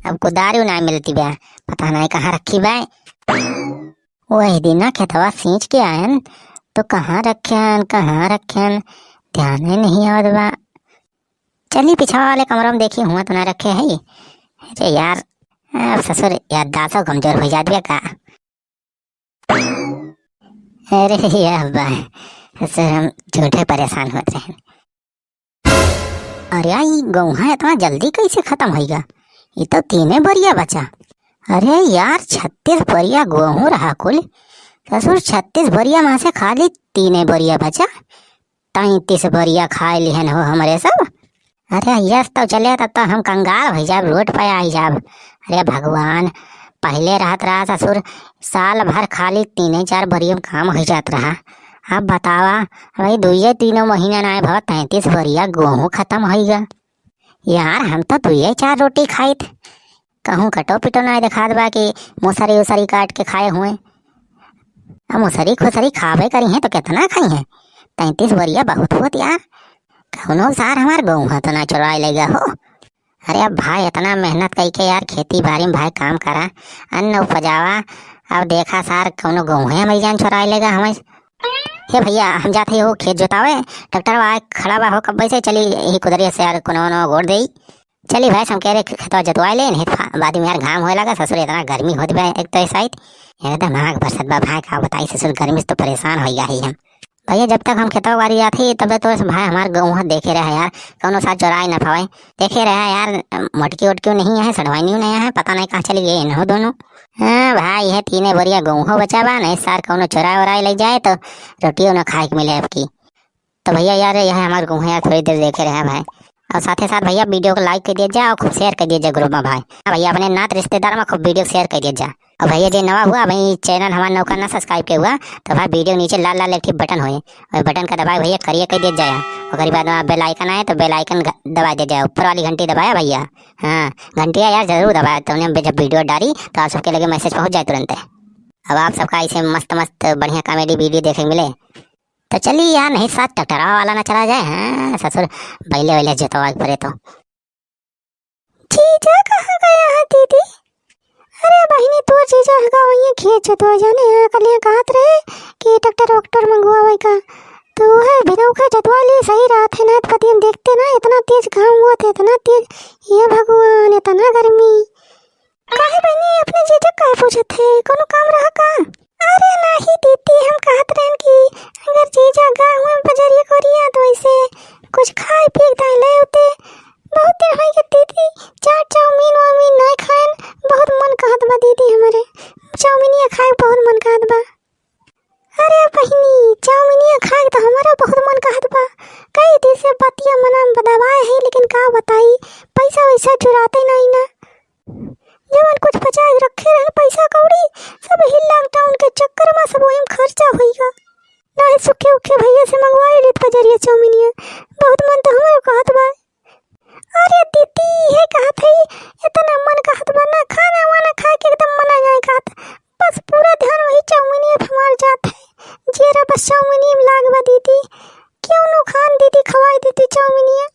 अब कुदारी ना मिलती बे, पता नहीं कहाँ रखी बे। वही दिन ना खेतवा सींच के आयन तो कहाँ रखेन ध्यान ही नहीं आवत बा। चली पिछवा वाले कमरा में देखी हुआ तो ना रखे है। अरे यार अब ससुर याददाश्त कमजोर हो जाती है का। अरे यार ससुर हम झूठे परेशान होते हैं। अरे ये गेहूं इतना जल्दी कैसे खत्म हो गया, ये तो 3 बोरिया बचा। अरे यार 36 बोरिया गेहूं रहा कुल, ससुर 36 बोरिया में से खाली 3 बोरिया बचा, 33 बोरिया खा लिहन हो हमारे सब। अरे यस तो चले तब तो हम कंगाल हो जाब, रोड पे आई जाब। अरे भगवान, पहले रात रहा ससुर साल भर खाली 3-4 बोरिया में काम हो जात रहा। अब बतावा भाई 2-3 महीना ना भव 33 बोरिया गेहूं खत्म हो गया। यार हम तो 2-4 रोटी खाई थे, कहूँ कटो पिटो ना दिखा दबा कि मुसरी उसरी काट के खाए हुए। अब मुसरी खुसरी खावे करी है तो कितना खाई है, 33 बोरिया बहुत यार। कौनो सार हमार गेहूं तो ना चुराए लेगा हो। अरे अब भाई इतना मेहनत करके यार खेती बाड़ी में भाई काम करा, अन्न उपजावा, अब देखा सार कौनो गेहूं हमारी जान चुराए लेगा हमें। हे भैया हम जाते हो खेत जोतावे, ट्रैक्टर आए खड़ा बा हो कब से, चली यही कुदरिया से यार कोनो गोड़ दे। चली भाई हम कह रहे खेतवा जोतवाए ले, बाद में यार घाम होए लगा। ससुर इतना गर्मी होती बा एक तो ऐसा एकदम आग बरसत बा भाई, का बताई ससुर गर्मी से तो परेशान हो गया ही हम। भैया जब तक हम खेतवा बाड़ी जाते तब तो भाई हमारे गेहूं देखे रहे यार, कौनो साथ चुराए न पावे, देखे रहे यार मटकी उटकी नहीं है, सड़वाई नहीं है, पता नहीं कहाँ चली गई इन्हों दोनों। हाँ भाई ये 3 बोरिया गेहूं बचा बा, नहीं सार कौनो चुराए उराए लग जाए तो रोटियों न खाए के मिले आपकी। तो भैया यार यह हमारे गेहूं यार थोड़ी देर देखे रहे भाई, और साथ ही साथ भैया वीडियो को लाइक कर दिया जाए और खूब शेयर कर दिया जाए ग्रुप में भाई। भैया अपने नात रिश्तेदार में खूब वीडियो शेयर कर दिया जाए। और भैया जो नवा हुआ भाई चैनल हमारा नौका ना सब्सक्राइब के हुआ तो भाई वीडियो नीचे लाल लाल एक बटन हुए, और बटन का दबाए भैया करिए कर दिया जाए। और बाद में बेल आइकन आए तो बेल आइकन दबा दिया जाए, ऊपर वाली घंटी दबाया भैया। हाँ घंटी यार जरूर दबाया, तो जब वीडियो डाली तो आप सबके लगे मैसेज पहुँच जाए तुरंत। अब आप सबका ऐसे मस्त मस्त बढ़िया कॉमेडी वीडियो देखने मिले तो चलिए यार, नहीं साथ टटरा वाला ना चला जाए। हाँ ससुर बैले वैले जोतवा पड़े तो। जीजा कहाँ गया है दीदी? अरे बहिनी तो जीजा हगा वही खेत जोतवा जाने कलिया कहत रहे कि ट्रैक्टर वक्टर मंगवावे का, तो है बिना का जोतवा लिए सही रात है ना। पति देखते ना इतना तेज घाम हुआ था, इतना तेज, ये भगवान इतना गर्मी। काहे बहिनी अपने जीजा काहे पूछत थे, कोनो काम रहा का? अरे नहीं दीदी हम कहत रहन कि अगर जीजा गाँव में बजरिया करिया तो ऐसे कुछ खाए पी ले होते। बहुत दिन हो गए दीदी चाट चाउमीन वाउमीन नहीं खाएन, बहुत मन कहत बा दीदी, हमारे चाउमीनिया खाए बहुत मन कहत बा। अरे बहिनी चाउमीनिया खाए तो हमारा बहुत मन कहत बा, कई दिन से बतिया मना दबाए है, लेकिन का बताई पैसा वैसा चुराते नहीं ना, जवन कुछ बचा रखे रहन पैसा कौड़ी सब ही लॉकडाउन के चक्कर में सब वही खर्चा होइगा। ना सुखे उखे भैया से मंगवाई लेत बजरिया चाउमीनिया, बहुत मन तो हमारा कहत बा। अरे दीदी ये कहत है इतना मन कहत बा ना, खाना वाना खाए के एकदम मन आ जाए कहत, बस पूरा ध्यान वही चाउमीनिया पे हमार जात है। जेरा बस चाउमीनिया में लाग बा दीदी, क्यों नु खान दीदी खवाई देती चाउमीनिया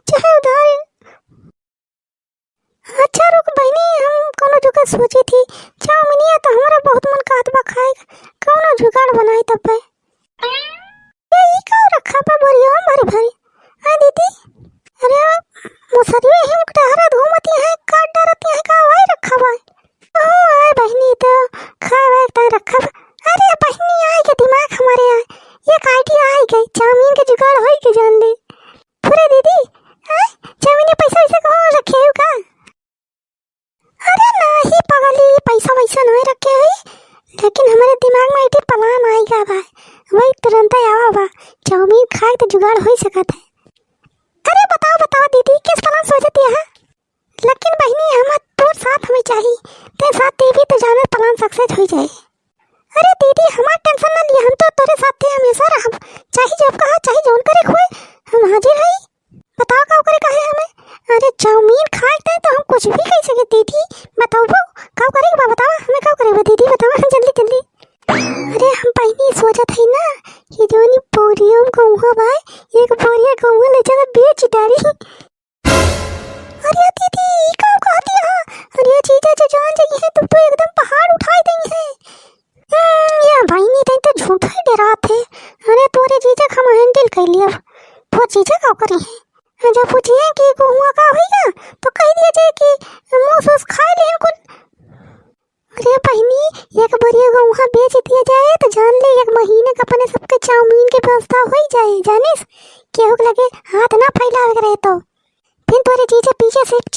चाहे उधार। अच्छा रुक बहनी हम कोनो जुगाड़ सोची थी, चाउमीनिया तो हमारा बहुत मन कहत बा खाए, कोनो जुगाड़ बनाई तब ये ई का रखा बा बोरिया भरी भरी। आ दीदी अरे मुसरी ही उठहरा घूमती है, काट डरती है का वही रखा बा। ओ आए बहनी तो खाए ता रखा बा। अरे बहनी आई के दिमाग हमारे आए, ये आइडिया आई गई, चाउमीन के जुगाड़ होई के जान ले पूरे दीदी। चाउमीन पैसा वैसा कहाँ रखे हो का? अरे नहीं पगली पैसा वैसा नहीं रखे है, लेकिन हमारे दिमाग में इतनी प्लान आएगा भाई, वही तुरंत आवा बा, चाउमीन खाए तो जुगाड़ हो सकता है। अरे बताओ दीदी किस प्लान सोचती है? लेकिन बहनी हम तो साथ हमें चाहिए, ते साथ देवी तो जाने प्लान सक्सेस हो जाए। अरे दीदी हमारा टेंशन ना लिए, हम तो तेरे साथ थे हमेशा रह, चाहे जब कहा चाहे जोन करे खोए हम हाजिर है। बताओ का करे कहे हमें? अरे चाउमीन खाए थे तो हम कुछ भी कह सके दीदी, बताओ का करेगा बताओ हमें का करेगा दीदी बताओ जल्दी जल्दी। अरे हम पहले सोचत है ना ये जोनी बोरिया गहुआ भाई, एक बोरिया गहुआ ले जाकर बेच डाली। अरे दीदी का कह दिया, अरे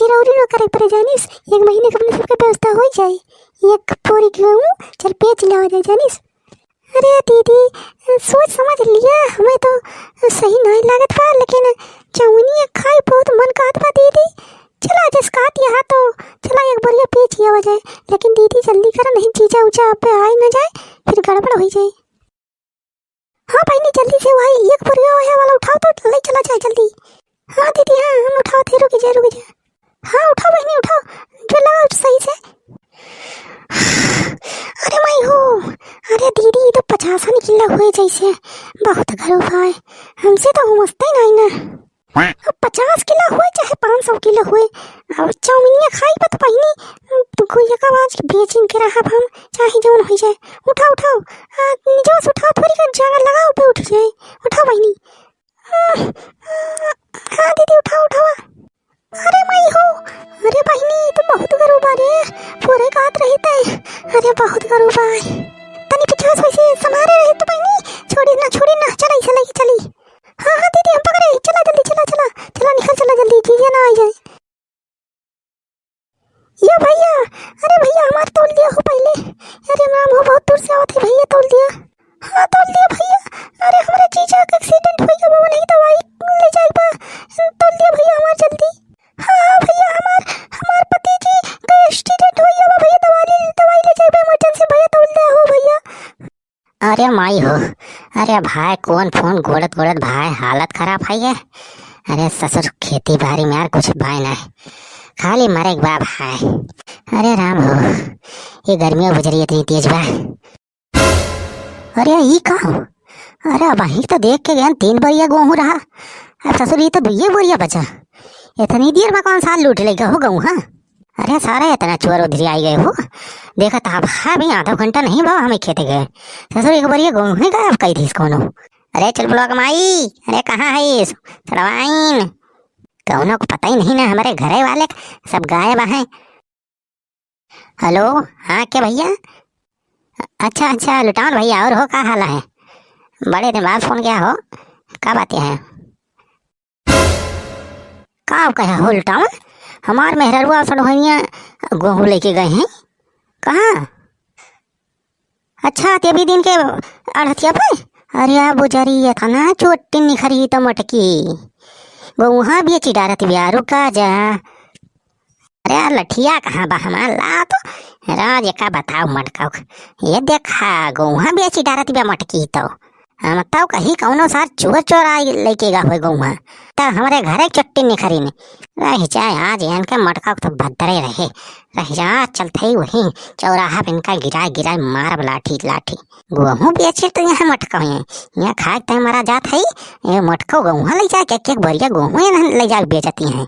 चिरौरी न करे पड़े जानिस, 1 महीने के अपने सबके व्यवस्था हो जाए। 1 बोरी गेहूँ चल बेच लिया जाए जानिस। अरे दीदी सोच समझ लिया, हमें तो सही नहीं लागत बा, लेकिन चौनिया खाई बहुत मन कहत बा दीदी। चला जिसकात यहाँ तो चला 1 बोरिया बेच लिया जाए, लेकिन दीदी जल्दी करा, नहीं चीजा ऊँचा आप पे आई न जाए, फिर गड़बड़ हो जाए। हाँ भाई नहीं जल्दी से वही 1 बोरिया वाला उठाओ तो ले चला जाए जल्दी। हाँ दीदी हाँ हम उठाओ थे, रुक जा। हाँ उठाओ बहनी उठाओ, जो लगाओ सही से। अरे मैं हो, अरे दीदी तो 50 किलो हुए जैसे, बहुत घर भाई हमसे तो घुमसते नहीं ना। अब 50 किलो हुए चाहे 500 किलो हुए, अब चौमिनिया खाई बत पहिनी कोई का आवाज बेचिन के रहा हम, चाहे जौन हो जाए। उठाओ निजो से उठाओ, थोड़ी का जगह लगाओ पे उठ जाए। उठाओ बहनी। हाँ दीदी उठाओ। अरे मैं हो, अरे बहनी तो बहुत गरूबा रे, पूरे गात रहते। अरे बहुत गरूबा है, तनी पिछवा से समारे रहे तो बहनी, छोड़ी ना चला इसे लेके चली। हाँ दीदी हम पकड़े, चला जल्दी चला निकल चला जल्दी, चीजें ना आ जाए। ये भैया, अरे भैया हमारे तोल दिया हो पहले। अरे मैम हो बहुत दूर से आवत है, भैया तोल दिया। हाँ तोल दिया भैया। अरे हमारे जीजा का एक्सीडेंट हो गया, वो नहीं दवाई ले जाएगा, तोल दिया भैया हमारे जल्दी। हाँ भैया हमार पति जी का एक्सीडेंट हो गया भैया, दवाई ले जाएगा इमरजेंसी, भैया तोल दिया हो भैया। अरे माई हो, अरे भाई कौन फोन गोड़त भाई, हालत खराब है। अरे ससुर खेती बाड़ी में यार कुछ भाई नहीं, खाली मरे के बाप है। अरे राम हो, ये गर्मियों गुजरी इतनी तेज बा। अरे ये कहा, अरे वहीं तो देख के गए 3 बोरिया गेहूँ रहा, अब ससुर ये तो 2 बोरिया बचा। इतनी देर में कौन सा लूट लेगा हो गऊ। हाँ अरे सारे इतना चोर उधरी आई गए हो, देखा था भाई आधा घंटा नहीं भाव हमें खेते गए, ससुर 1 बोरिया गेहूँ गायब कही थी इसको। अरे चल ब्लॉक माई, अरे कहाँ है चढ़वाइन, कौनों को पता ही नहीं ना, हमारे घरे वाले सब गायब हैं। हेलो हाँ क्या भैया, अच्छा लुटान भैया, और हो क्या हाल है, बड़े दिन बाद फोन किया हो, क्या बातें हैं, का कहा हो लुटान, हमार मेहररुआ सड़ोहनिया गेहूँ लेके गए हैं कहाँ। अच्छा ते भी दिन के अड़हतिया पे, अरे बुजरी ये था ना चोटी निखरी तो मटकी, वहाँ भी चिडारत बिया, रुका जा। अरे लठिया कहाँ बा हमार ला तो राज का बताओ मटका, ये देखा गौहा भी चिडारत बिया मटकी, तो हम तब कहीं कौनो सार चोर आई लेके गा हुए गौहा, तब हमारे घरे चट्टी निखरी ने रह जाए, आज इनका मटका तो भद्रे रह जा, चलते ही वही चौराहा पे इनका गिराए मारब लाठी गेहूँ बेचे तो यहाँ मटका है, यहाँ खाए तय मारा जात है, ये मटको गेहूँ ले जाके एक बोरिया गेहूँ ले जाके बेचती हैं।